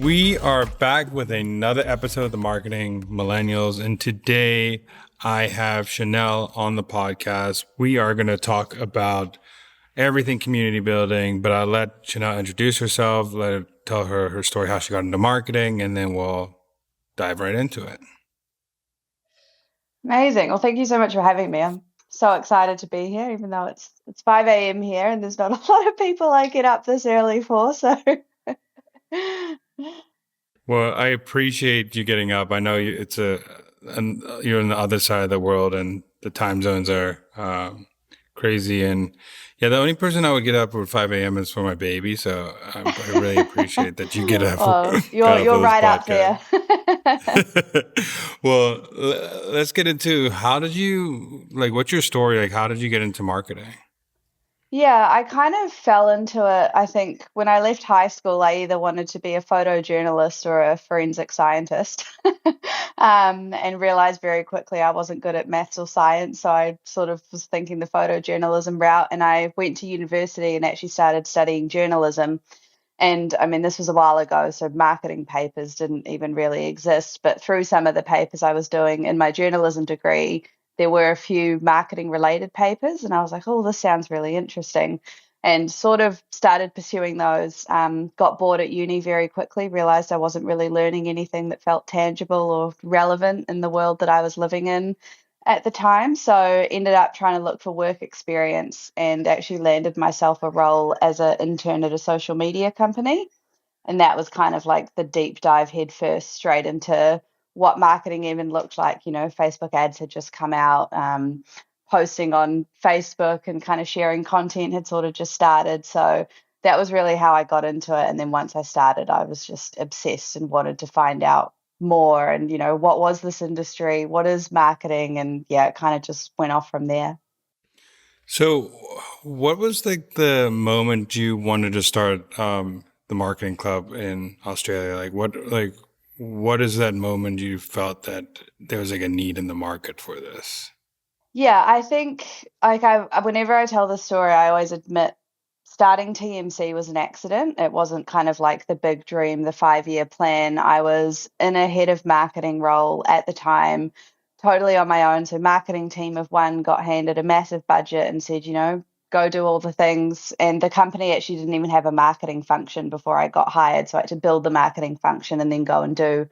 We are back with another episode of the Marketing Millennials, and today I have Chanel on the podcast. We are going to talk about everything community building, but I'll let Chanel introduce herself, let her tell her story, how she got into marketing, and then we'll dive right into it. Amazing. Well, thank you so much for having me. I'm so excited to be here, even though it's 5 a.m. here and there's not a lot of people I get up this early for. So Well, I appreciate you getting up. I know you're on the other side of the world, and the time zones are crazy. And yeah, the only person I would get up at 5 a.m. is for my baby. So I really appreciate that you get up, well, got you're up for you're this right up podcast. there. Well, let's get into what's your story? Like, how did you get into marketing? Yeah, I kind of fell into it. I think when I left high school, I either wanted to be a photojournalist or a forensic scientist, and realized very quickly I wasn't good at maths or science. So I sort of was thinking the photojournalism route, and I went to university and actually started studying journalism. And I mean, this was a while ago, so marketing papers didn't even really exist. But through some of the papers I was doing in my journalism degree, there were a few marketing related papers. And I was like, oh, this sounds really interesting. And sort of started pursuing those. Got bored at uni very quickly, realized I wasn't really learning anything that felt tangible or relevant in the world that I was living in at the time. So ended up trying to look for work experience and actually landed myself a role as an intern at a social media company. And that was kind of like the deep dive head first straight into what marketing even looked like. You know, Facebook ads had just come out, posting on Facebook and kind of sharing content had sort of just started. So that was really how I got into it. And then once I started, I was just obsessed and wanted to find out more and, what was this industry? What is marketing? And yeah, it kind of just went off from there. So, what was the moment you wanted to start the marketing club in Australia? What is that moment you felt that there was like a need in the market for this? Yeah, I think like whenever I tell the story, I always admit starting TMC was an accident. It wasn't kind of like the big dream, the 5-year plan. I was in a head of marketing role at the time, totally on my own. So marketing team of one got handed a massive budget and said, go do all the things. And the company actually didn't even have a marketing function before I got hired. So I had to build the marketing function and then go and do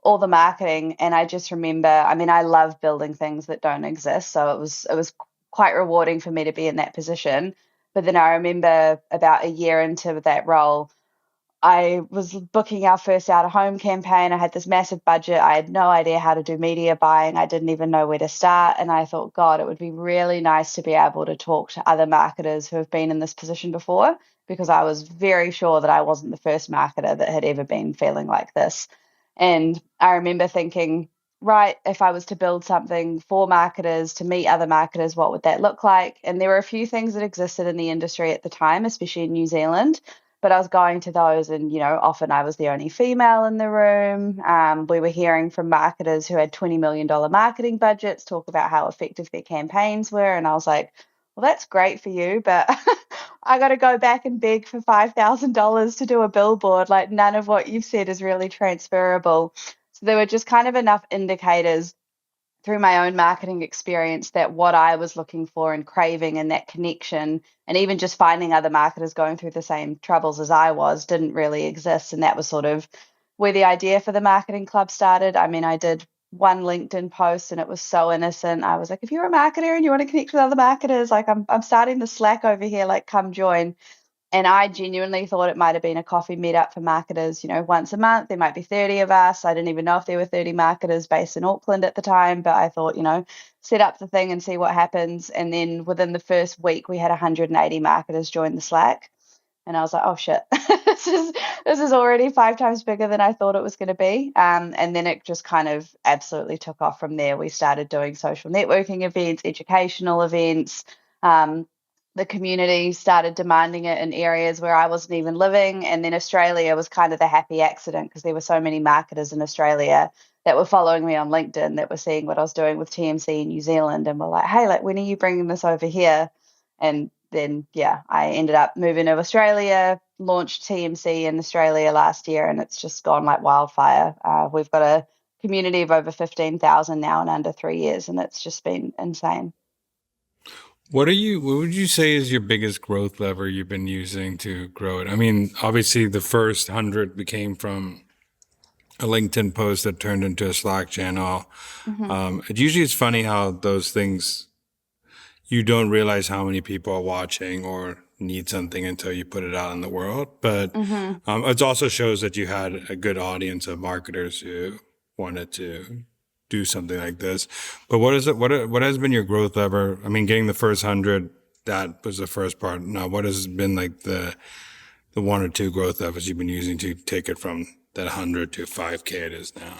all the marketing. And I just remember, I mean, I love building things that don't exist. So it was quite rewarding for me to be in that position. But then I remember about a year into that role, I was booking our first out of home campaign. I had this massive budget. I had no idea how to do media buying. I didn't even know where to start. And I thought, God, it would be really nice to be able to talk to other marketers who have been in this position before, because I was very sure that I wasn't the first marketer that had ever been feeling like this. And I remember thinking, right, if I was to build something for marketers to meet other marketers, what would that look like? And there were a few things that existed in the industry at the time, especially in New Zealand. But I was going to those, and often I was the only female in the room. We were hearing from marketers who had $20 million marketing budgets talk about how effective their campaigns were, and I was like, "Well, that's great for you, but I got to go back and beg for $5,000 to do a billboard. Like none of what you've said is really transferable." So there were just kind of enough indicators through my own marketing experience that what I was looking for and craving and that connection, and even just finding other marketers going through the same troubles as I was, didn't really exist. And that was sort of where the idea for the marketing club started. I mean, I did one LinkedIn post and it was so innocent. I was like, if you're a marketer and you want to connect with other marketers, like I'm starting the Slack over here, like come join. And I genuinely thought it might have been a coffee meetup for marketers, once a month. There might be 30 of us. I didn't even know if there were 30 marketers based in Auckland at the time, but I thought, set up the thing and see what happens. And then within the first week, we had 180 marketers join the Slack. And I was like, oh shit, this is already 5 times bigger than I thought it was going to be. And then it just kind of absolutely took off from there. We started doing social networking events, educational events. Um, the community started demanding it in areas where I wasn't even living. And then Australia was kind of the happy accident because there were so many marketers in Australia that were following me on LinkedIn that were seeing what I was doing with TMC in New Zealand and were like, hey, like, when are you bringing this over here? And then yeah, I ended up moving to Australia, launched TMC in Australia last year, and it's just gone like wildfire. We've got a community of over 15,000 now in under 3 years, and it's just been insane. What would you say is your biggest growth lever you've been using to grow it? I mean, obviously the first 100 became from a LinkedIn post that turned into a Slack channel. Hmm. It usually it's funny how those things, you don't realize how many people are watching or need something until you put it out in the world. But Hmm. it also shows that you had a good audience of marketers who wanted to do something like this. But what is it? What has been your growth lever? I mean, getting the first 100, that was the first part. Now, what has been like the one or two growth levers you've been using to take it from that 100 to 5K it is now?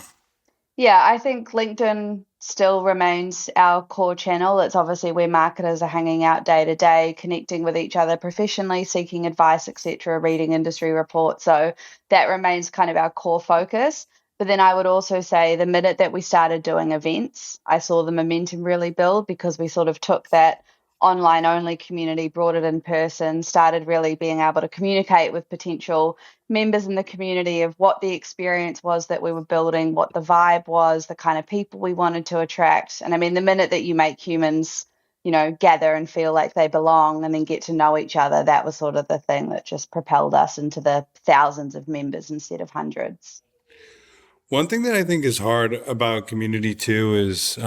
Yeah, I think LinkedIn still remains our core channel. It's obviously where marketers are hanging out day to day, connecting with each other professionally, seeking advice, etc., reading industry reports. So that remains kind of our core focus. But then I would also say the minute that we started doing events, I saw the momentum really build because we sort of took that online only community, brought it in person, started really being able to communicate with potential members in the community of what the experience was that we were building, what the vibe was, the kind of people we wanted to attract. And I mean, the minute that you make humans, gather and feel like they belong and then get to know each other, that was sort of the thing that just propelled us into the thousands of members instead of hundreds. One thing that I think is hard about community too is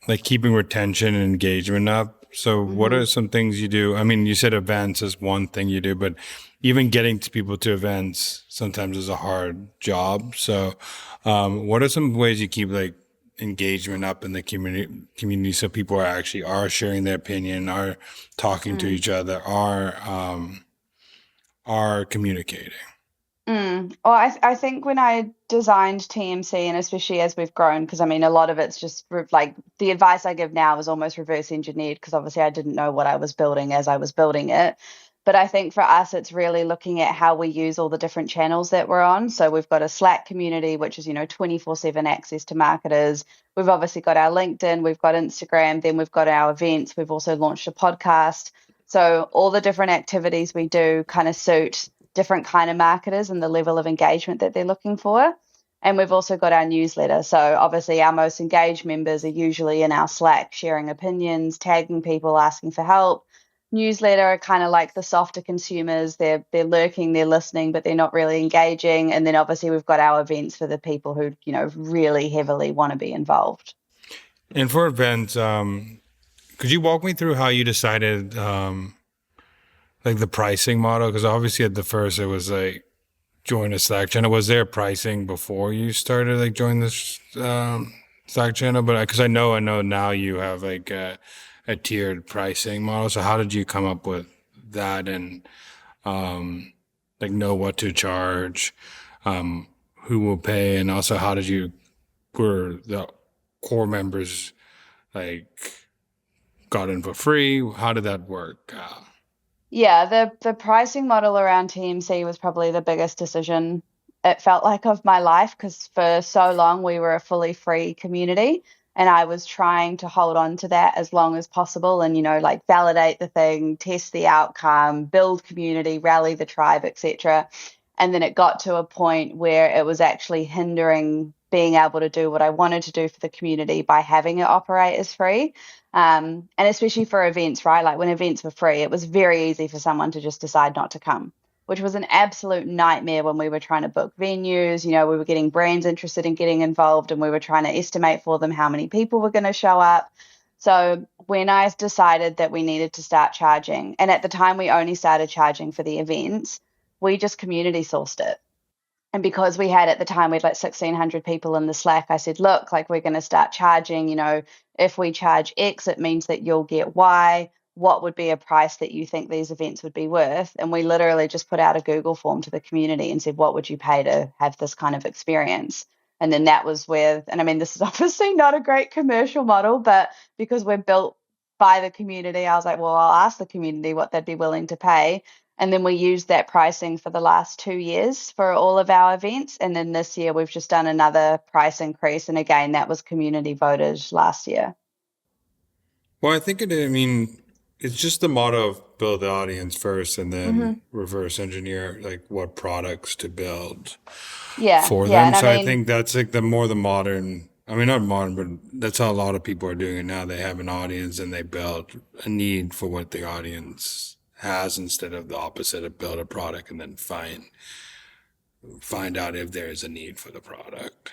like keeping retention and engagement up. So, what Hmm. are some things you do? I mean, you said events is one thing you do, but even getting to people to events sometimes is a hard job. So, what are some ways you keep like engagement up in the community so people are sharing their opinion, are talking to each other, are communicating? Well, I think when I designed TMC, and especially as we've grown, because I mean, a lot of it's just like the advice I give now is almost reverse engineered because obviously I didn't know what I was building as I was building it. But I think for us, it's really looking at how we use all the different channels that we're on. So we've got a Slack community, which is, 24/7 access to marketers. We've obviously got our LinkedIn, we've got Instagram, then we've got our events. We've also launched a podcast. So all the different activities we do kind of suit different kind of marketers and the level of engagement that they're looking for. And we've also got our newsletter. So obviously our most engaged members are usually in our Slack sharing opinions, tagging people, asking for help. Newsletter are kind of like the softer consumers. They're lurking, they're listening, but they're not really engaging. And then obviously we've got our events for the people who, really heavily want to be involved. And for events, could you walk me through how you decided like the pricing model? Because obviously at the first it was like join a Slack channel. Was there pricing before you started like join this Slack channel? But because I know now you have like a tiered pricing model. So how did you come up with that and like know what to charge, who will pay, and also how did you were the core members like got in for free? How did that work? Yeah, the pricing model around TMC was probably the biggest decision it felt like of my life because for so long we were a fully free community and I was trying to hold on to that as long as possible and like validate the thing, test the outcome, build community, rally the tribe, etc. And then it got to a point where it was actually hindering being able to do what I wanted to do for the community by having it operate as free. And especially for events, right? Like when events were free, it was very easy for someone to just decide not to come, which was an absolute nightmare when we were trying to book venues. We were getting brands interested in getting involved and we were trying to estimate for them how many people were going to show up. So when I decided that we needed to start charging, and at the time we only started charging for the events, we just community sourced it. And because we had at the time we had like 1,600 people in the Slack, I said, look, like we're going to start charging, if we charge X, it means that you'll get Y. What would be a price that you think these events would be worth? And we literally just put out a Google form to the community and said, what would you pay to have this kind of experience? And then that was where, and I mean, this is obviously not a great commercial model, but because we're built by the community, I was like, well, I'll ask the community what they'd be willing to pay. And then we used that pricing for the last 2 years for all of our events. And then this year we've just done another price increase. And again, that was community voted last year. Well, I think it. I mean, it's just the motto of build the audience first and then Hmm. reverse engineer like what products to build Yeah, for yeah. them. And I So I mean, think that's like the more the modern, I mean, not modern, but that's how a lot of people are doing it now. They have an audience and they build a need for what the audience has instead of the opposite of build a product and then find out if there is a need for the product.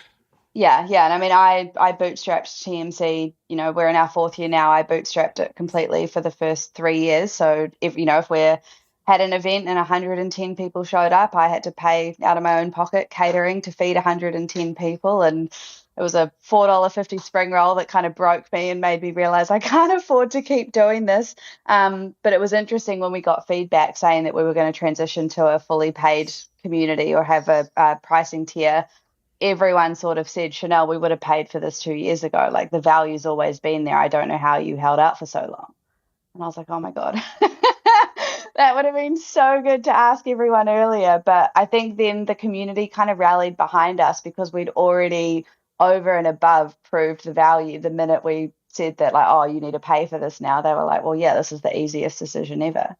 yeah, yeah. And I mean, I bootstrapped TMC, we're in our fourth year now. I bootstrapped it completely for the first 3 years. So if we're had an event and 110 people showed up, I had to pay out of my own pocket catering to feed 110 people. And it was a $4.50 spring roll that kind of broke me and made me realize I can't afford to keep doing this. But it was interesting when we got feedback saying that we were going to transition to a fully paid community or have a pricing tier. Everyone sort of said, Chanel, we would have paid for this 2 years ago. Like the value's always been there. I don't know how you held out for so long. And I was like, oh my God. That would have been so good to ask everyone earlier. But I think then the community kind of rallied behind us because we'd already over and above proved the value the minute we said that, like, oh, you need to pay for this now. They were like, well, yeah, this is the easiest decision ever.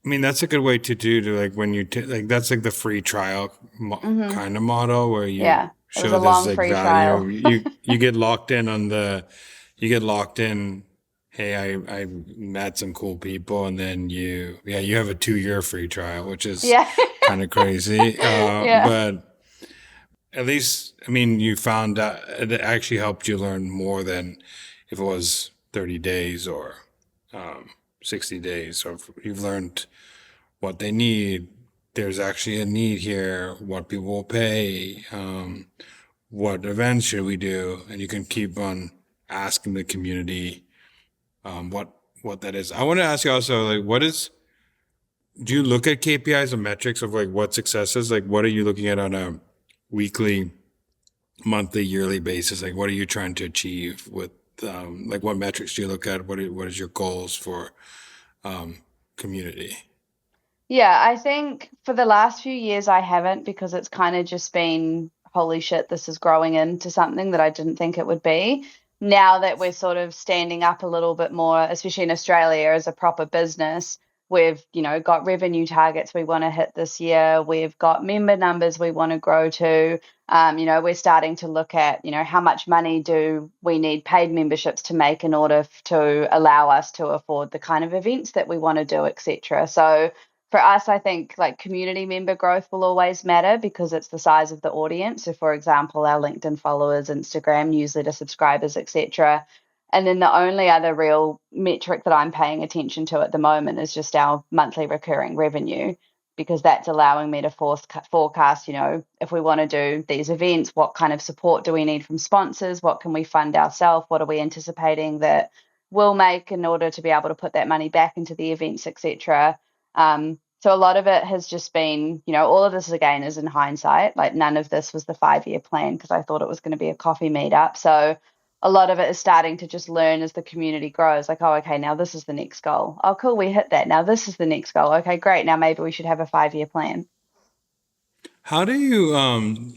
I mean, that's a good way to do to like when you like that's like the free trial Hmm. kind of model where you Yeah. It was show a this long like free value. trial. You get locked in on the you get locked in. Hey, I met some cool people, and then you have a 2 year free trial, which is Yeah. kind of crazy. Yeah. But at least I mean you found out it actually helped you learn more than if it was 30 days or 60 days. So if you've learned what they need. There's actually a need here. What people will pay. What events should we do? And you can keep on asking the community what that is. I want to ask you also, like, what is? Do you look at KPIs or metrics of like what success is? Like, what are you looking at on a weekly, monthly, yearly basis? Like, what are you trying to achieve with? Like, what metrics do you look at? What is your goals for community? Yeah, I think for the last few years I haven't because it's kind of just been, holy shit, this is growing into something that I didn't think it would be. Now that we're sort of standing up a little bit more, especially in Australia as a proper business, we've, got revenue targets we want to hit this year. We've got member numbers we want to grow to. We're starting to look at, how much money do we need paid memberships to make in order to allow us to afford the kind of events that we want to do, etc. So for us, I think like community member growth will always matter because it's the size of the audience. So, for example, our LinkedIn followers, Instagram newsletter subscribers, etc. And then the only other real metric that I'm paying attention to at the moment is just our monthly recurring revenue because that's allowing me to forecast, if we want to do these events, what kind of support do we need from sponsors? What can we fund ourselves? What are we anticipating that we'll make in order to be able to put that money back into the events, etc. So a lot of it has just been, all of this again is in hindsight. Like none of this was the 5 year plan because I thought it was going to be a coffee meetup. So a lot of it is starting to just learn as the community grows. Like, oh, okay, now this is the next goal. Oh, cool, we hit that. Now this is the next goal. Okay, great. Now maybe we should have a 5 year plan. How do you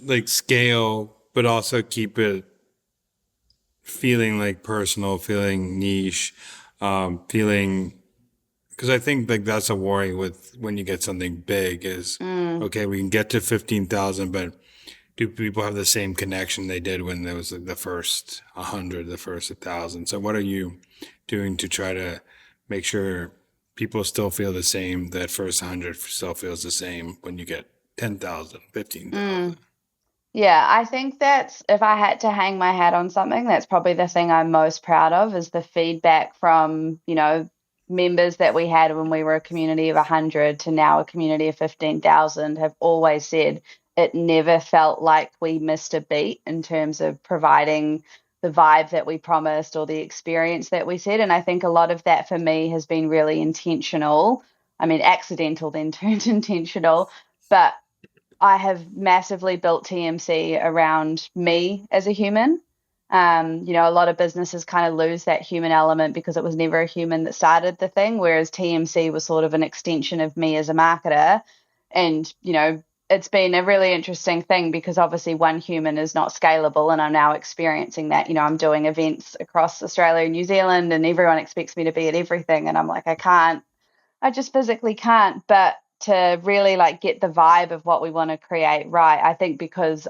like scale but also keep it feeling like personal, feeling niche, feeling because I think like that's a worry with when you get something big is Mm. okay, we can get to 15,000, but do people have the same connection they did when there was like the first 100, the first 1,000? So what are you doing to try to make sure people still feel the same, that first 100 still feels the same when you get 10,000, 15,000? Mm. Yeah, I think that's if I had to hang my hat on something, that's probably the thing I'm most proud of is the feedback from, members that we had when we were a community of 100 to now a community of 15,000 have always said it never felt like we missed a beat in terms of providing the vibe that we promised or the experience that we said. And I think a lot of that for me has been really intentional. I mean, accidental then turned intentional, but I have massively built TMC around me as a human. A lot of businesses kind of lose that human element because it was never a human that started the thing, whereas TMC was sort of an extension of me as a marketer. And, it's been a really interesting thing because obviously one human is not scalable, and I'm now experiencing that. I'm doing events across Australia and New Zealand, and everyone expects me to be at everything, and I'm like, I can't. I just physically can't. But to really like get the vibe of what we want to create right, I think because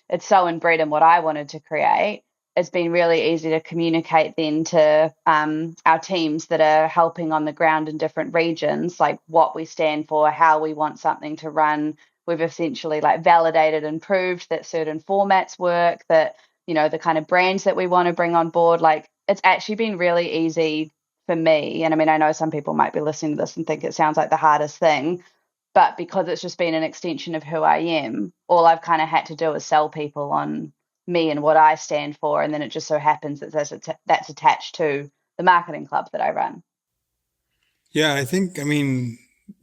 it's so inbred in what I wanted to create, it's been really easy to communicate then to our teams that are helping on the ground in different regions, like what we stand for, how we want something to run. We've essentially like validated and proved that certain formats work, that, the kind of brands that we want to bring on board. Like it's actually been really easy for me. And I mean, I know some people might be listening to this and think it sounds like the hardest thing, but because it's just been an extension of who I am, all I've kind of had to do is sell people on me and what I stand for. And then it just so happens that that's attached to the marketing club that I run. Yeah, I mean,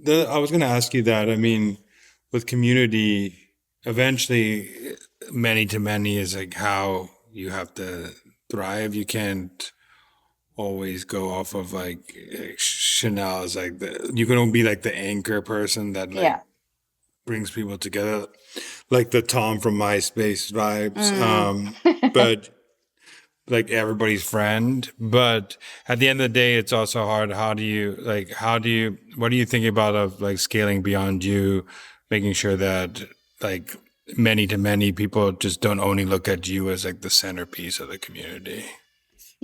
I was going to ask you that. I mean, with community, eventually, many to many is like how you have to thrive. You can't always go off of like Chanel is like you can only be like the anchor person that like Yeah. brings people together, like the Tom from MySpace vibes. Mm. But like everybody's friend. But at the end of the day, it's also hard. What are you thinking about of like scaling beyond you, making sure that like many to many people just don't only look at you as like the centerpiece of the community?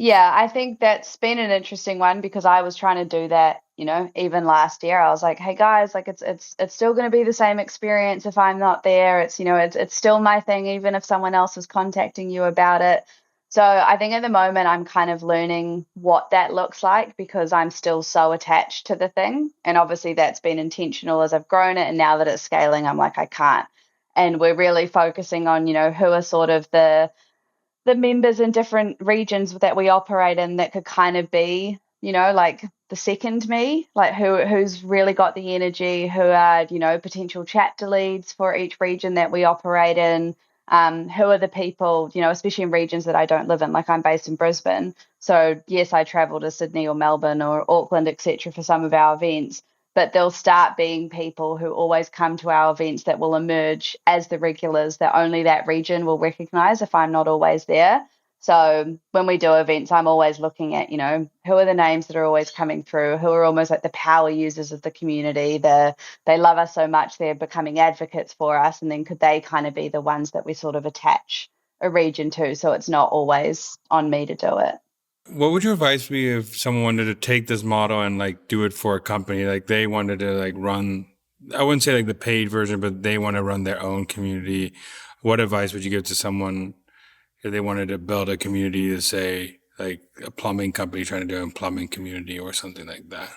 Yeah, I think that's been an interesting one because I was trying to do that, even last year. I was like, "Hey guys, like it's still going to be the same experience if I'm not there. It's still my thing even if someone else is contacting you about it." So, I think at the moment I'm kind of learning what that looks like because I'm still so attached to the thing. And obviously that's been intentional as I've grown it, and now that it's scaling, I'm like I can't. And we're really focusing on, who are sort of the members in different regions that we operate in that could kind of be, like the second me, like who's really got the energy, who are, potential chapter leads for each region that we operate in. Who are the people, especially in regions that I don't live in, like I'm based in Brisbane. So yes, I travel to Sydney or Melbourne or Auckland, etc., for some of our events, but there'll start being people who always come to our events that will emerge as the regulars that only that region will recognize if I'm not always there. So when we do events, I'm always looking at, who are the names that are always coming through, who are almost like the power users of the community. They love us so much, they're becoming advocates for us. And then could they kind of be the ones that we sort of attach a region to? So it's not always on me to do it. What would your advice be if someone wanted to take this model and like do it for a company? Like they wanted to like run, I wouldn't say like the paid version, but they want to run their own community. What advice would you give to someone if they wanted to build a community to say like a plumbing company trying to do a plumbing community or something like that?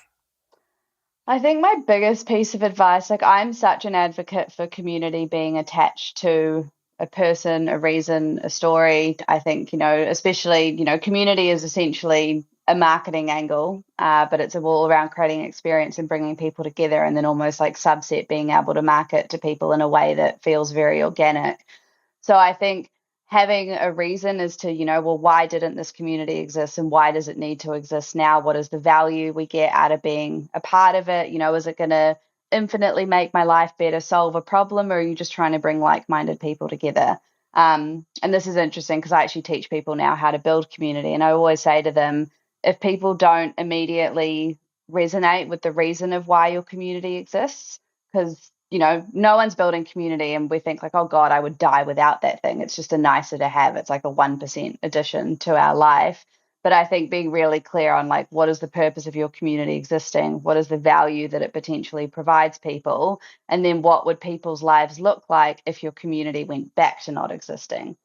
I think my biggest piece of advice, like I'm such an advocate for community being attached to a person, a reason, a story. I think, especially, community is essentially a marketing angle, but it's all around creating experience and bringing people together, and then almost like subset being able to market to people in a way that feels very organic. So I think having a reason as to, well, why didn't this community exist and why does it need to exist now? What is the value we get out of being a part of it? Is it going to infinitely make my life better, solve a problem, or are you just trying to bring like-minded people together? And this is interesting because I actually teach people now how to build community. And I always say to them, if people don't immediately resonate with the reason of why your community exists, because no one's building community and we think like, oh God, I would die without that thing. It's just a nicer to have. It's like a 1% addition to our life. But I think being really clear on like, what is the purpose of your community existing? What is the value that it potentially provides people? And then what would people's lives look like if your community went back to not existing?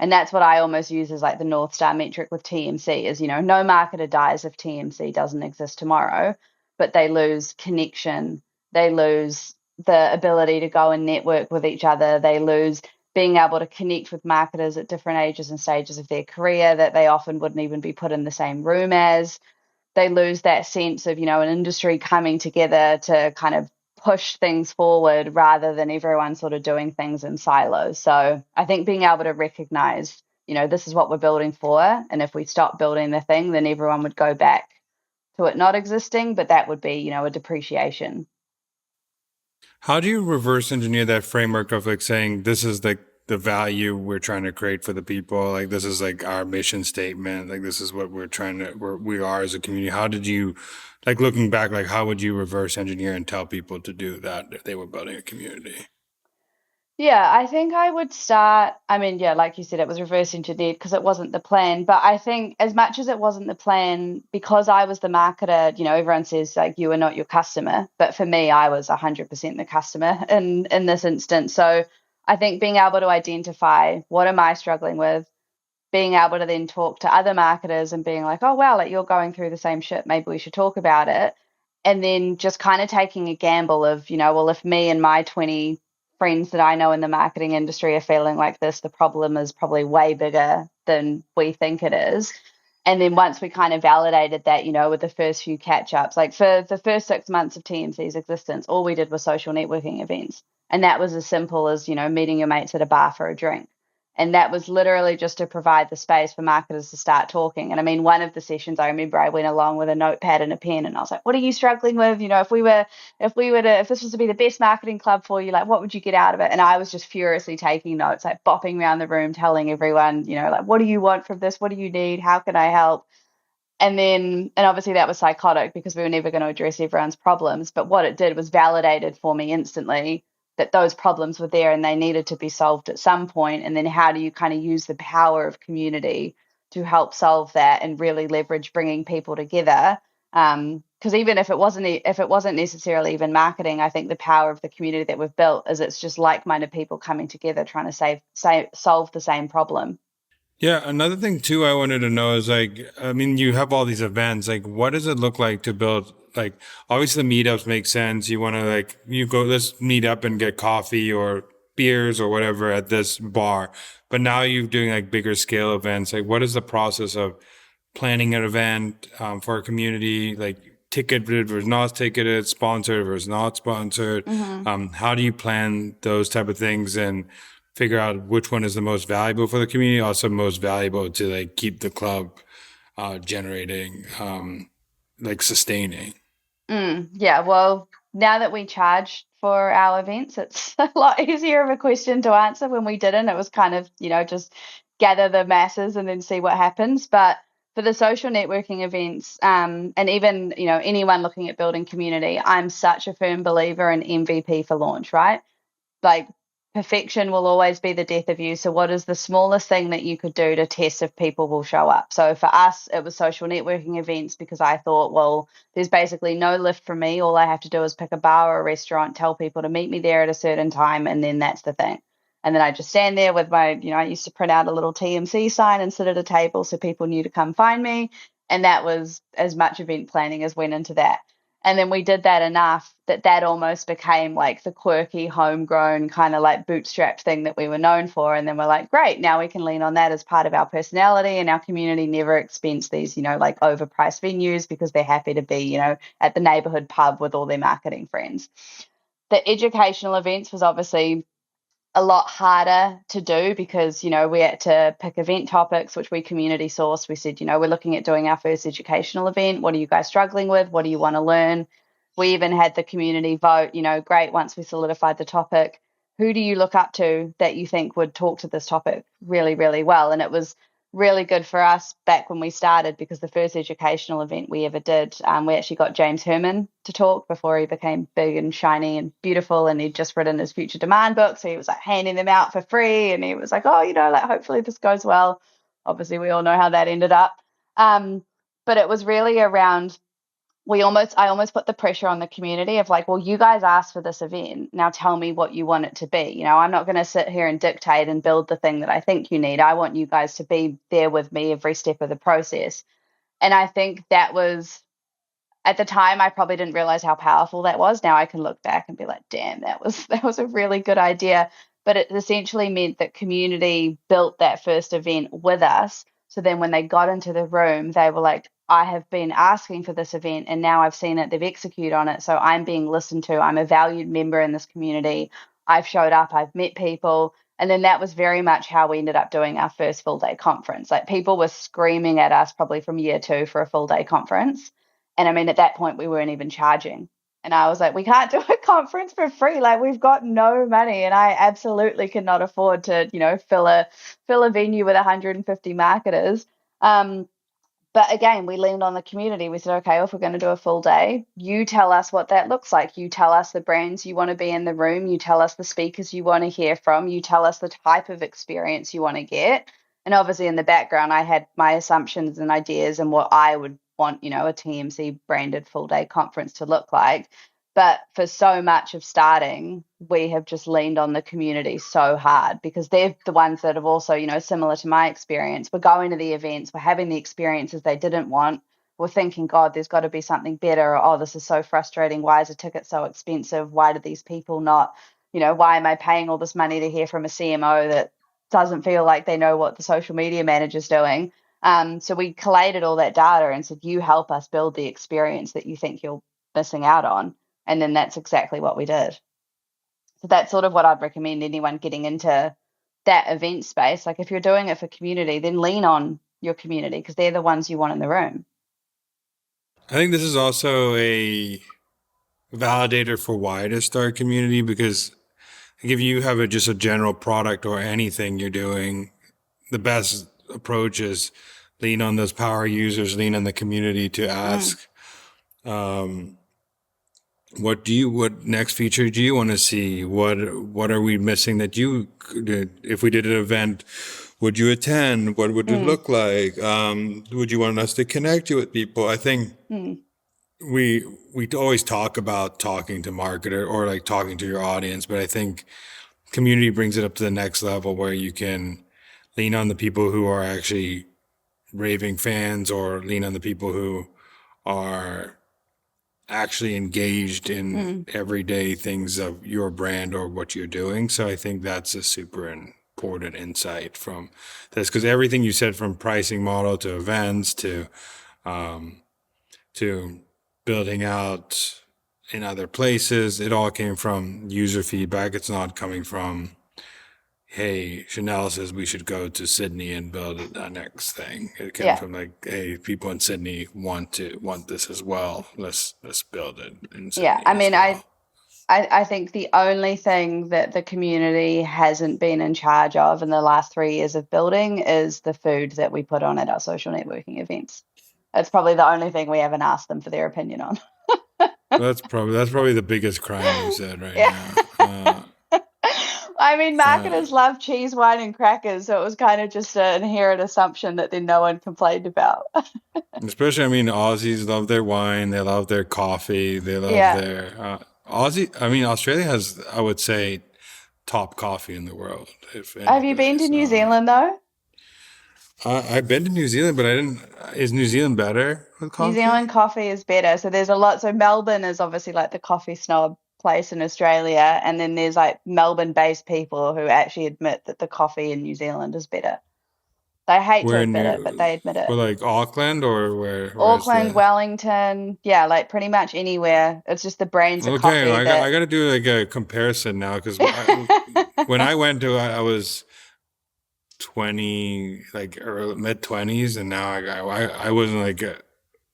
And that's what I almost use as like the North Star metric with TMC is, no marketer dies if TMC doesn't exist tomorrow, but they lose connection. They lose the ability to go and network with each other. They lose being able to connect with marketers at different ages and stages of their career that they often wouldn't even be put in the same room as. They lose that sense of, an industry coming together to kind of push things forward rather than everyone sort of doing things in silos. So I think being able to recognize, this is what we're building for. And if we stop building the thing, then everyone would go back to it not existing, but that would be, a depreciation. How do you reverse engineer that framework of like saying this is like the value we're trying to create for the people, like this is like our mission statement, like this is what we're trying to we are as a community. How did you, like looking back, like how would you reverse engineer and tell people to do that if they were building a community? Yeah, I think I would start. I mean, yeah, like you said, it was reverse engineered because it wasn't the plan. But I think as much as it wasn't the plan, because I was the marketer, everyone says like you are not your customer. But for me, I was 100% the customer in this instance. So I think being able to identify what am I struggling with, being able to then talk to other marketers and being like, oh, wow, like you're going through the same shit. Maybe we should talk about it. And then just kind of taking a gamble of, well, if me and my 20 friends that I know in the marketing industry are feeling like this, the problem is probably way bigger than we think it is. And then once we kind of validated that, with the first few catch ups, like for the first 6 months of TMC's existence, all we did was social networking events. And that was as simple as, meeting your mates at a bar for a drink. And that was literally just to provide the space for marketers to start talking. And I mean, one of the sessions I remember I went along with a notepad and a pen and I was like, what are you struggling with? If this was to be the best marketing club for you, like what would you get out of it? And I was just furiously taking notes, like bopping around the room, telling everyone, like, what do you want from this? What do you need? How can I help? And obviously that was psychotic because we were never going to address everyone's problems. But what it did was validated for me instantly that those problems were there and they needed to be solved at some point. And then how do you kind of use the power of community to help solve that and really leverage bringing people together? Because even if it wasn't necessarily even marketing, I think the power of the community that we've built is it's just like-minded people coming together trying to solve the same problem. Yeah, another thing too I wanted to know is like, I mean, you have all these events. Like, what does it look like to build? Like, obviously, the meetups make sense. You want to like, you go, let's meet up and get coffee or beers or whatever at this bar. But now you're doing like bigger scale events. Like, what is the process of planning an event for a community? Like, ticketed versus not ticketed, sponsored versus not sponsored. Hmm. How do you plan those type of things and figure out which one is the most valuable for the community, also most valuable to like keep the club generating, like sustaining. Yeah, well, now that we charge for our events, it's a lot easier of a question to answer. When we didn't, it was kind of, just gather the masses and then see what happens. But for the social networking events, and even, anyone looking at building community, I'm such a firm believer in MVP for launch, right? Like perfection will always be the death of you. So what is the smallest thing that you could do to test if people will show up? So for us, it was social networking events because I thought, well, there's basically no lift for me. All I have to do is pick a bar or a restaurant, tell people to meet me there at a certain time, and then that's the thing. And then I just stand there with my, I used to print out a little TMC sign and sit at a table so people knew to come find me. And that was as much event planning as went into that. And then we did that enough that that almost became like the quirky, homegrown kind of like bootstrapped thing that we were known for. And then we're like, great, now we can lean on that as part of our personality. And our community never expense these, like overpriced venues because they're happy to be, at the neighborhood pub with all their marketing friends. The educational events was obviously a lot harder to do because we had to pick event topics which we community sourced. We said, we're looking at doing our first educational event. What are you guys struggling with? What do you want to learn? We even had the community vote. Great, once we solidified the topic, who do you look up to that you think would talk to this topic really, really well? And it was really good for us back when we started because the first educational event we ever did, we actually got James Herman to talk before he became big and shiny and beautiful, and he'd just written his future demand book, so he was like handing them out for free, and he was like, oh, like hopefully this goes well. Obviously we all know how that ended up. But it was really around, I almost put the pressure on the community of like, well, you guys asked for this event. Now tell me what you want it to be. I'm not going to sit here and dictate and build the thing that I think you need. I want you guys to be there with me every step of the process. And I think that was, at the time, I probably didn't realize how powerful that was. Now I can look back and be like, damn, that was a really good idea. But it essentially meant that community built that first event with us. So then when they got into the room, they were like, I have been asking for this event and now I've seen it, they've executed on it. So I'm being listened to. I'm a valued member in this community. I've showed up, I've met people. And then that was very much how we ended up doing our first full day conference. Like people were screaming at us probably from year two for a full day conference. And I mean, at that point, we weren't even charging. And I was like, we can't do a conference for free. Like, we've got no money, and I absolutely cannot afford to, fill a venue with 150 marketers. Um, but again, we leaned on the community. We said, okay, if we're going to do a full day, you tell us what that looks like. You tell us the brands you want to be in the room. You tell us the speakers you want to hear from. You tell us the type of experience you want to get. And obviously, in the background, I had my assumptions and ideas and what I would want, a TMC branded full day conference to look like. But for so much of starting, we have just leaned on the community so hard because they're the ones that have also, similar to my experience. We're going to the events, we're having the experiences they didn't want. We're thinking, God, there's got to be something better. Or, oh, this is so frustrating. Why is a ticket so expensive? Why do these people not, why am I paying all this money to hear from a CMO that doesn't feel like they know what the social media manager's doing? So we collated all that data and said, you help us build the experience that you think you're missing out on. And then that's exactly what we did. So that's sort of what I'd recommend anyone getting into that event space. Like, if you're doing it for community, then lean on your community because they're the ones you want in the room. I think this is also a validator for why to start community, because if you have just a general product or anything you're doing, the best approach is lean on those power users, lean on the community to ask, what next feature do you want to see? What are we missing that you could, if we did an event, would you attend? What would it look like? Would you want us to connect you with people? I think we always talk about talking to marketer or like talking to your audience, but I think community brings it up to the next level where you can lean on the people who are actually raving fans or lean on the people who are actually engaged in everyday things of your brand or what you're doing. So I think that's a super important insight from this, because everything you said, from pricing model to events to building out in other places, it all came from user feedback. It's not coming from, hey, Chanel says we should go to Sydney and build our next thing. It came from like, hey, people in Sydney want this as well. Let's build it in Sydney. Yeah. I mean, I think the only thing that the community hasn't been in charge of in the last 3 years of building is the food that we put on at our social networking events. That's probably the only thing we haven't asked them for their opinion on. That's probably the biggest crime you said right Yeah. now. I mean, marketers love cheese, wine, and crackers, so it was kind of just an inherent assumption that then no one complained about. Especially, I mean, Aussies love their wine, they love their coffee, they love Yeah. their Australia has, I would say, top coffee in the world. If Have you been to New Zealand though? I've been to New Zealand, but I didn't. Is New Zealand better with New coffee? Zealand coffee is better. So there's a lot. So Melbourne is obviously like the coffee snob place in Australia, and then there's like Melbourne-based people who actually admit that the coffee in New Zealand is better. They hate to Where admit it, but New, they admit it. well, like Auckland, or where's Auckland, the? Wellington, yeah, like pretty much anywhere. It's just the brands of Okay, coffee I that. got to do like a comparison now, because when I went to, I was 20, like early mid 20s, and now I wasn't like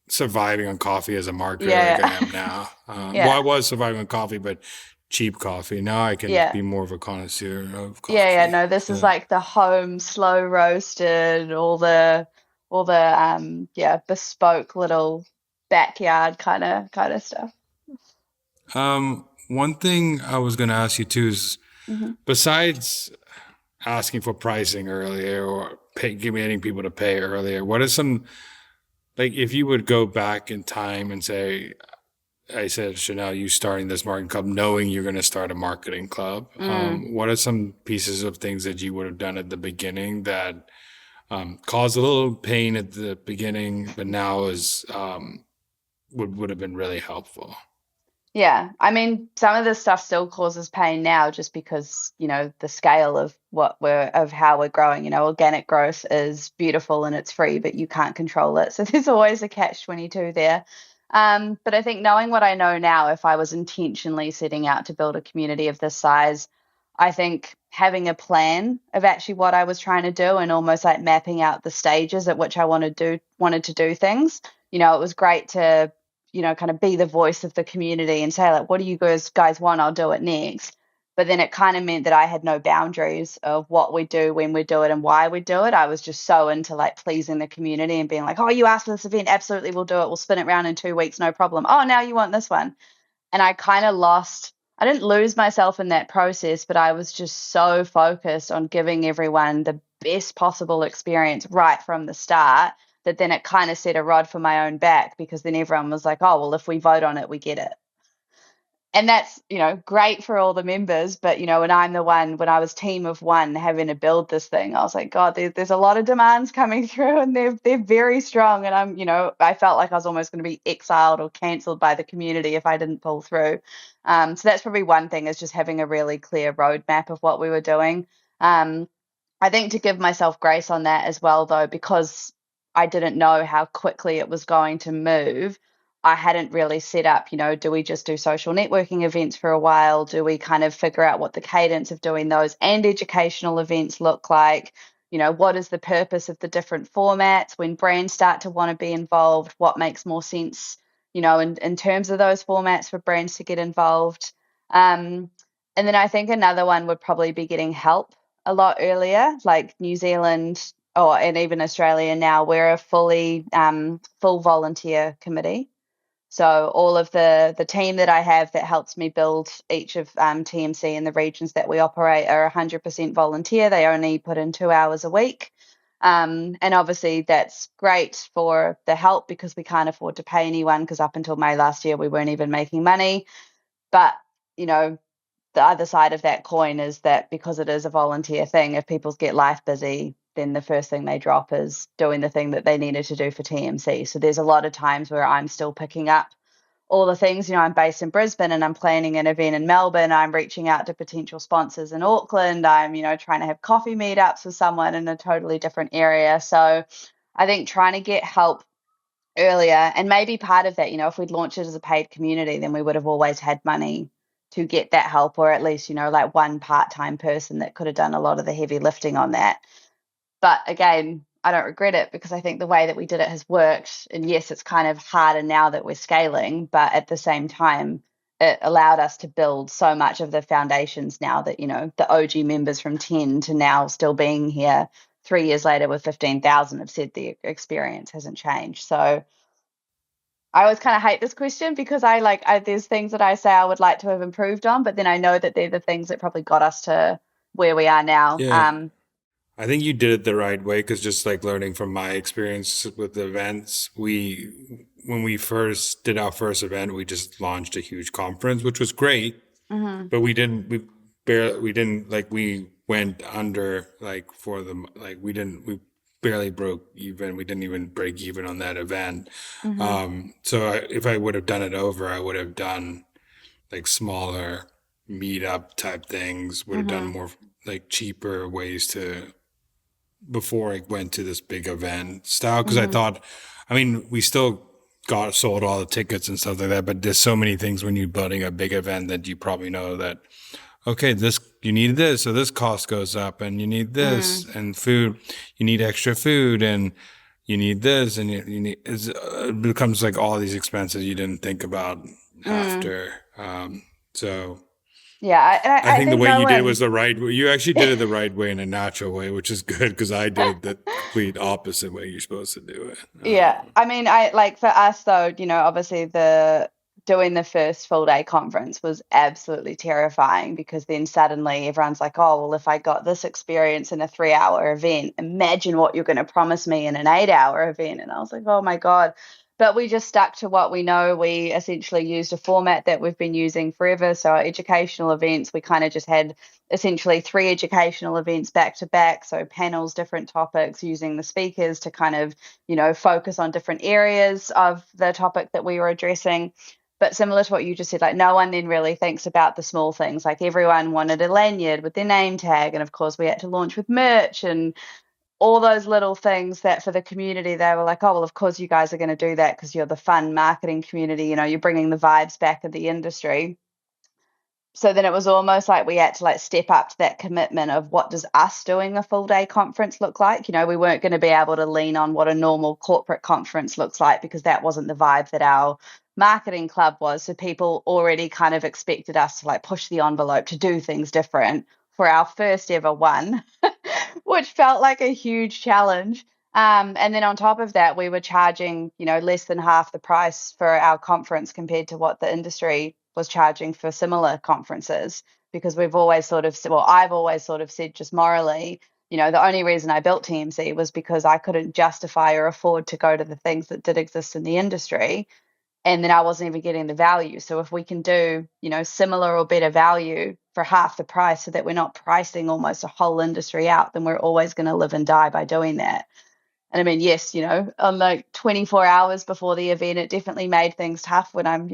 surviving on coffee as a marketer like I Yeah, am now. Well, I yeah, was surviving on coffee, but cheap coffee. Now I can yeah. be more of a connoisseur of Yeah, coffee. no, this is So, like the home slow roasted, all the bespoke little backyard kind of stuff. one thing I was going to ask you too is, Hmm. besides asking for pricing earlier or getting people to pay earlier, what are some, like, if you would go back in time and say, I said, Chanel, you starting this marketing club, knowing you're going to start a marketing club. Mm. What are some pieces of things that you would have done at the beginning that caused a little pain at the beginning, but now is would have been really helpful? Yeah, I mean, some of this stuff still causes pain now just because, the scale of how we're growing. Organic growth is beautiful and it's free, but you can't control it. So there's always a catch-22 there. But I think knowing what I know now, if I was intentionally setting out to build a community of this size, I think having a plan of actually what I was trying to do and almost like mapping out the stages at which I wanted to do things. It was great to kind of be the voice of the community and say, like, what do you guys want? I'll do it next. But then it kind of meant that I had no boundaries of what we do, when we do it, and why we do it. I was just so into like pleasing the community and being like, oh, you asked for this event, absolutely, we'll do it. We'll spin it around in 2 weeks, no problem. Oh, now you want this one. And I didn't lose myself in that process, but I was just so focused on giving everyone the best possible experience right from the start that then it kind of set a rod for my own back, because then everyone was like, oh, well, if we vote on it, we get it. And that's, great for all the members. But, when I'm the one, when I was team of one having to build this thing, I was like, God, there's a lot of demands coming through, and they're very strong. And I felt like I was almost going to be exiled or cancelled by the community if I didn't pull through. So that's probably one thing, is just having a really clear roadmap of what we were doing. I think to give myself grace on that as well, though, because I didn't know how quickly it was going to move. I hadn't really set up, do we just do social networking events for a while? Do we kind of figure out what the cadence of doing those and educational events look like? What is the purpose of the different formats? When brands start to want to be involved, what makes more sense, in terms of those formats for brands to get involved? And then I think another one would probably be getting help a lot earlier, like New Zealand, and even Australia now, we're a full volunteer committee. So all of the team that I have that helps me build each of TMC and the regions that we operate are 100% volunteer. They only put in 2 hours a week. And obviously that's great for the help, because we can't afford to pay anyone, because up until May last year, we weren't even making money. But, the other side of that coin is that because it is a volunteer thing, if people get life busy, then the first thing they drop is doing the thing that they needed to do for TMC. So there's a lot of times where I'm still picking up all the things. I'm based in Brisbane and I'm planning an event in Melbourne. I'm reaching out to potential sponsors in Auckland. I'm, trying to have coffee meetups with someone in a totally different area. So I think trying to get help earlier, and maybe part of that, if we'd launched it as a paid community, then we would have always had money to get that help, or at least, like one part-time person that could have done a lot of the heavy lifting on that. But again, I don't regret it, because I think the way that we did it has worked. And yes, it's kind of harder now that we're scaling, but at the same time, it allowed us to build so much of the foundations now that, the OG members from 10 to now still being here 3 years later with 15,000 have said the experience hasn't changed. So I always kind of hate this question, because there's things that I say I would like to have improved on, but then I know that they're the things that probably got us to where we are now. Yeah. I think you did it the right way, because just like learning from my experience with the events, when we first did our first event, we just launched a huge conference, which was great, but we went under, like, we barely broke even. We didn't even break even on that event. If I would have done it over, I would have done like smaller meetup type things, would have done more like cheaper ways to, before I went to this big event style, because I thought, we still got sold all the tickets and stuff like that, but there's so many things when you're building a big event that you probably know that, okay, you need this, so this cost goes up, and you need this, and food, you need extra food, and you need this, and you need, it becomes like all these expenses you didn't think about after. So Yeah, I I think the think way no you did it one. was the right way. You actually did it the right way, in a natural way, which is good, because I did it the complete opposite way you're supposed to do it. Yeah, I like for us though, obviously the doing the first full day conference was absolutely terrifying, because then suddenly everyone's like, oh, well, if I got this experience in a 3 hour event, imagine what you're going to promise me in an 8 hour event. And I was like, oh my God. But we just stuck to what we know. We essentially used a format that we've been using forever. So our educational events, we kind of just had essentially 3 educational events back to back. So panels, different topics, using the speakers to kind of, focus on different areas of the topic that we were addressing. But similar to what you just said, like no one then really thinks about the small things. Like everyone wanted a lanyard with their name tag. And of course, we had to launch with merch and all those little things that for the community, they were like, oh, well, of course you guys are going to do that because you're the fun marketing community. You're bringing the vibes back of the industry. So then it was almost like we had to like step up to that commitment of what does us doing a full day conference look like? We weren't going to be able to lean on what a normal corporate conference looks like because that wasn't the vibe that our marketing club was. So people already kind of expected us to like push the envelope to do things different for our first ever one, which felt like a huge challenge. And then on top of that, we were charging, less than half the price for our conference compared to what the industry was charging for similar conferences. Because we've always sort of, well, I've always sort of said just morally, the only reason I built TMC was because I couldn't justify or afford to go to the things that did exist in the industry. And then I wasn't even getting the value. So if we can do, similar or better value for half the price so that we're not pricing almost a whole industry out, then we're always going to live and die by doing that. And I mean, yes, on like 24 hours before the event, it definitely made things tough when I'm,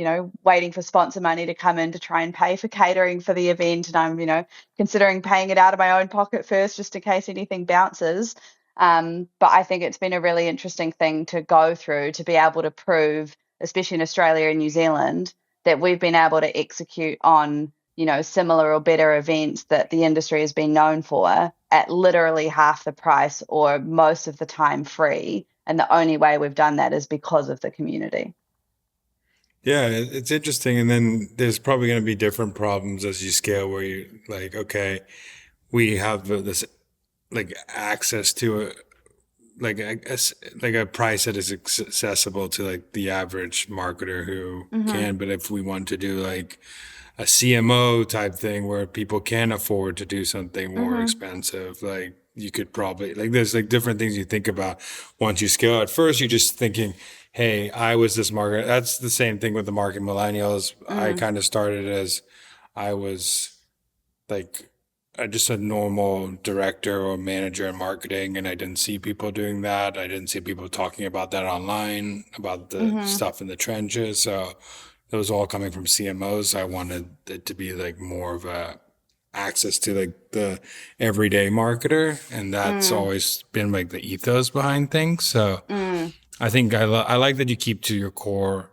waiting for sponsor money to come in to try and pay for catering for the event. And I'm, considering paying it out of my own pocket first, just in case anything bounces. But I think it's been a really interesting thing to go through to be able to prove, especially in Australia and New Zealand, that we've been able to execute on similar or better events that the industry has been known for at literally half the price or most of the time free. And the only way we've done that is because of the community. Yeah, it's interesting. And then there's probably going to be different problems as you scale where you like, okay, we have this like access to a like a price that is accessible to like the average marketer who Mm-hmm. can. But if we want to do like a CMO type thing where people can afford to do something more Mm-hmm. expensive, like you could probably like there's like different things you think about once you scale. At first, you're just thinking, "Hey, I was this marketer." That's the same thing with the market millennials. I Mm. kind of started as I was like just a normal director or manager in marketing, and I didn't see people doing that. I didn't see people talking about that online, about the Mm-hmm. stuff in the trenches. So it was all coming from CMOs. I wanted it to be like more of a access to like the everyday marketer, and that's Mm. always been like the ethos behind things. So Mm. I think I like that you keep to your core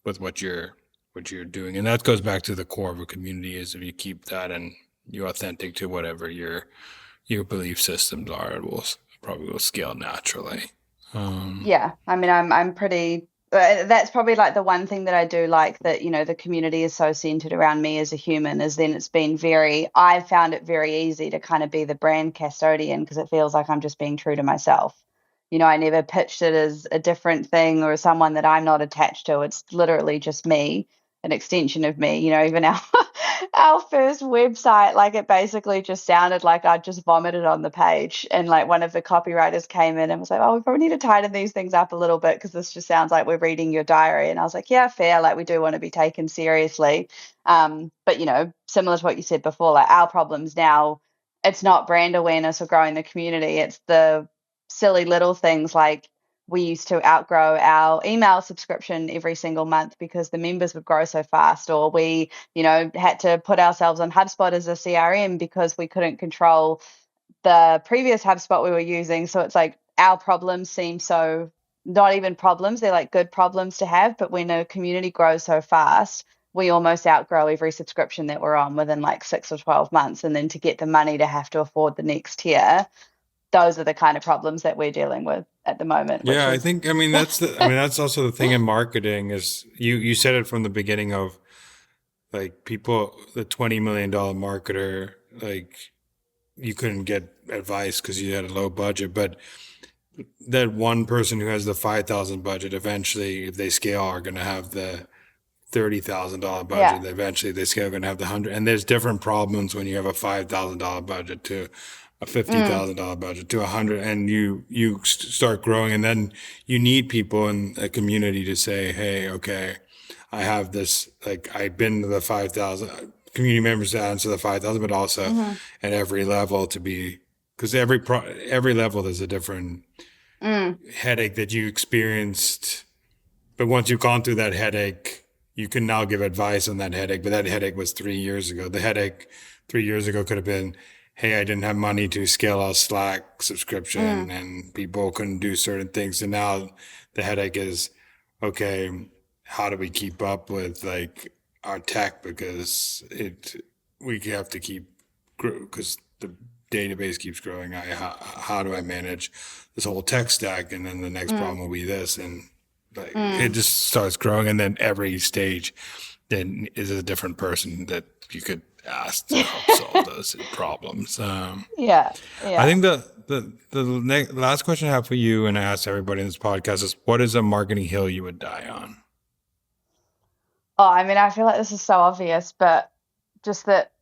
with what you're doing, and that goes back to the core of a community is if you keep that and you're authentic to whatever your belief systems are, it will probably will scale naturally. Yeah, I mean, I'm pretty. That's probably like the one thing that I do like that the community is so centered around me as a human. Is then it's been very. I found it very easy to kind of be the brand custodian because it feels like I'm just being true to myself. I never pitched it as a different thing or someone that I'm not attached to. It's literally just me, an extension of me. Even our our first website, like it basically just sounded like I just vomited on the page. And like one of the copywriters came in and was like, "Oh, we probably need to tighten these things up a little bit because this just sounds like we're reading your diary." And I was like, "Yeah, fair. Like we do want to be taken seriously." But similar to what you said before, like our problems now, it's not brand awareness or growing the community. It's the silly little things like we used to outgrow our email subscription every single month because the members would grow so fast, or we had to put ourselves on HubSpot as a CRM because we couldn't control the previous HubSpot we were using. So it's like our problems seem so not even problems, they're like good problems to have. But when a community grows so fast, we almost outgrow every subscription that we're on within like 6 or 12 months. And then to get the money to have to afford the next tier, those are the kind of problems that we're dealing with at the moment, which Yeah, is that's also the thing in marketing is you said it from the beginning of like people the $20 million marketer like you couldn't get advice because you had a low budget, but that one person who has the 5,000 budget eventually, if they scale, are going to have the $30,000 yeah. budget. Eventually, they scale going to have the 100. And there's different problems when you have a $5,000 budget to a Mm, $50,000 budget to 100, and you start growing, and then you need people in a community to say, "Hey, okay, I have this. Like I've been to the 5,000 community members to answer the 5,000, but also mm-hmm, at every level to be." Because every level there's a different mm, headache that you experienced. But once you've gone through that headache, you can now give advice on that headache. But that headache was 3 years ago. The headache 3 years ago could have been, hey, I didn't have money to scale our Slack subscription mm, and people couldn't do certain things. And now the headache is, okay, how do we keep up with like our tech because we have to keep because the database keeps growing. How do I manage this whole tech stack? And then the next problem will be this, and like it just starts growing. And then every stage then is a different person that you could ask to help solve those problems. Yeah. I think the last question I have for you, and I ask everybody in this podcast, is what is a marketing hill you would die on? Oh, I mean, I feel like this is so obvious, but just that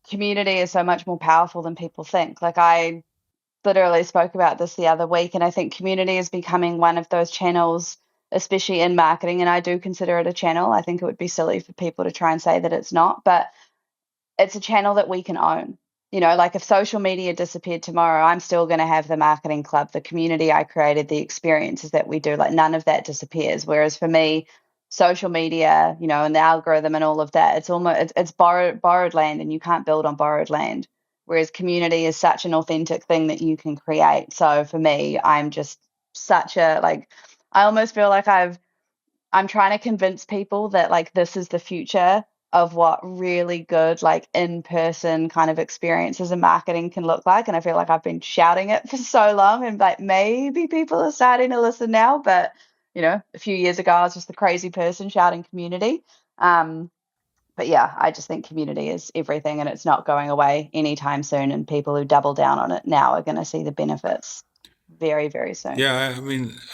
community is so much more powerful than people think. Like, I literally spoke about this the other week, and I think community is becoming one of those channels, especially in marketing. And I do consider it a channel. I think it would be silly for people to try and say that it's not, but it's a channel that we can own. Like if social media disappeared tomorrow, I'm still going to have the marketing club, the community I created, the experiences that we do. Like none of that disappears. Whereas for me, social media, and the algorithm and all of that, it's borrowed land, and you can't build on borrowed land. Whereas community is such an authentic thing that you can create. So for me, I'm just such a I almost feel like I'm trying to convince people that like this is the future of what really good like in-person kind of experiences and marketing can look like. And I feel like I've been shouting it for so long, and like maybe people are starting to listen now, but a few years ago I was just the crazy person shouting community. But yeah, I just think community is everything, and it's not going away anytime soon, and people who double down on it now are going to see the benefits very, very soon. Yeah,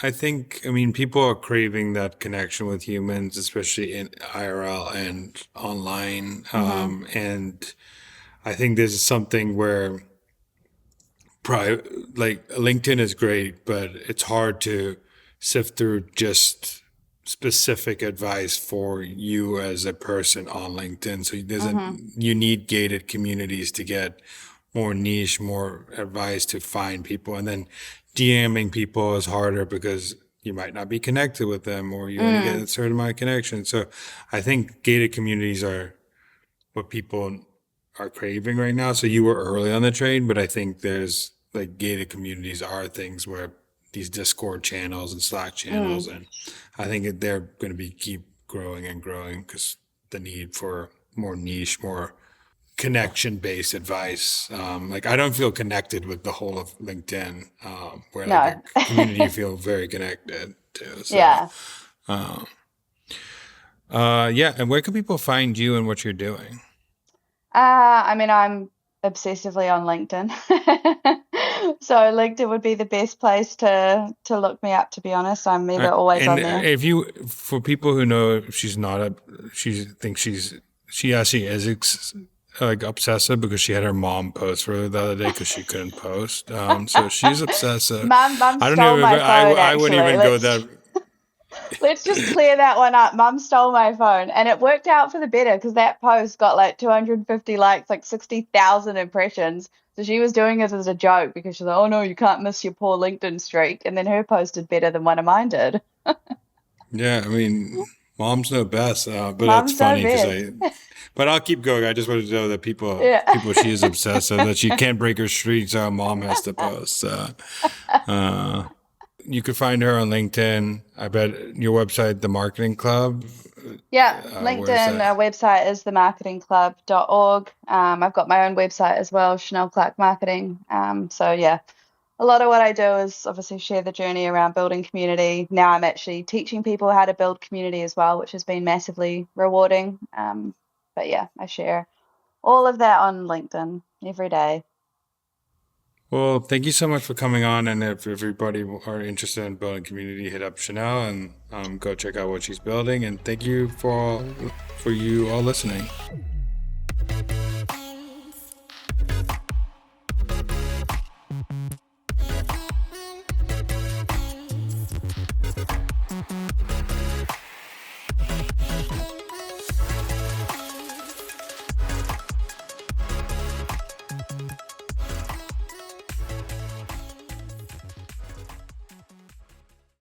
I think people are craving that connection with humans, especially in IRL and online. And I think this is something where like LinkedIn is great, but it's hard to sift through just specific advice for you as a person on LinkedIn. So you need gated communities to get more niche, more advice to find people. And then DMing people is harder because you might not be connected with them, or you only get a certain amount of connection. So I think gated communities are what people are craving right now. So you were early on the train, but I think there's like gated communities are things where these Discord channels and Slack channels, and I think they're going to keep growing and growing because the need for more niche, more connection-based advice. Like I don't feel connected with the whole of LinkedIn, where like a community you feel very connected to. So, Yeah. Yeah. And where can people find you and what you're doing? I'm obsessively on LinkedIn. So LinkedIn would be the best place to look me up, to be honest. I'm either always on there. If for people who know she actually is like obsessive because she had her mom post for her the other day because she couldn't post. So she's obsessive. Mum stole my phone. I wouldn't even go that. Let's just clear that one up. Mum stole my phone, and it worked out for the better because that post got like 250 likes, like 60,000 impressions. So she was doing it as a joke because she's like, "Oh no, you can't miss your poor LinkedIn streak." And then her post did better than one of mine did. Yeah, moms know best, but Mums it's funny know because But I'll keep going. I just wanted to know that people, she is obsessive that she can't break her streak, so mom has to post. You could find her on LinkedIn. I bet your website, The Marketing Club. Yeah, LinkedIn website is themarketingclub.org. I've got my own website as well, Chanel Clark Marketing. So yeah, a lot of what I do is obviously share the journey around building community. Now I'm actually teaching people how to build community as well, which has been massively rewarding. But yeah, I share all of that on LinkedIn every day. Well, thank you so much for coming on. And if everybody are interested in building community, hit up Chanel and go check out what she's building. And thank you for you all listening.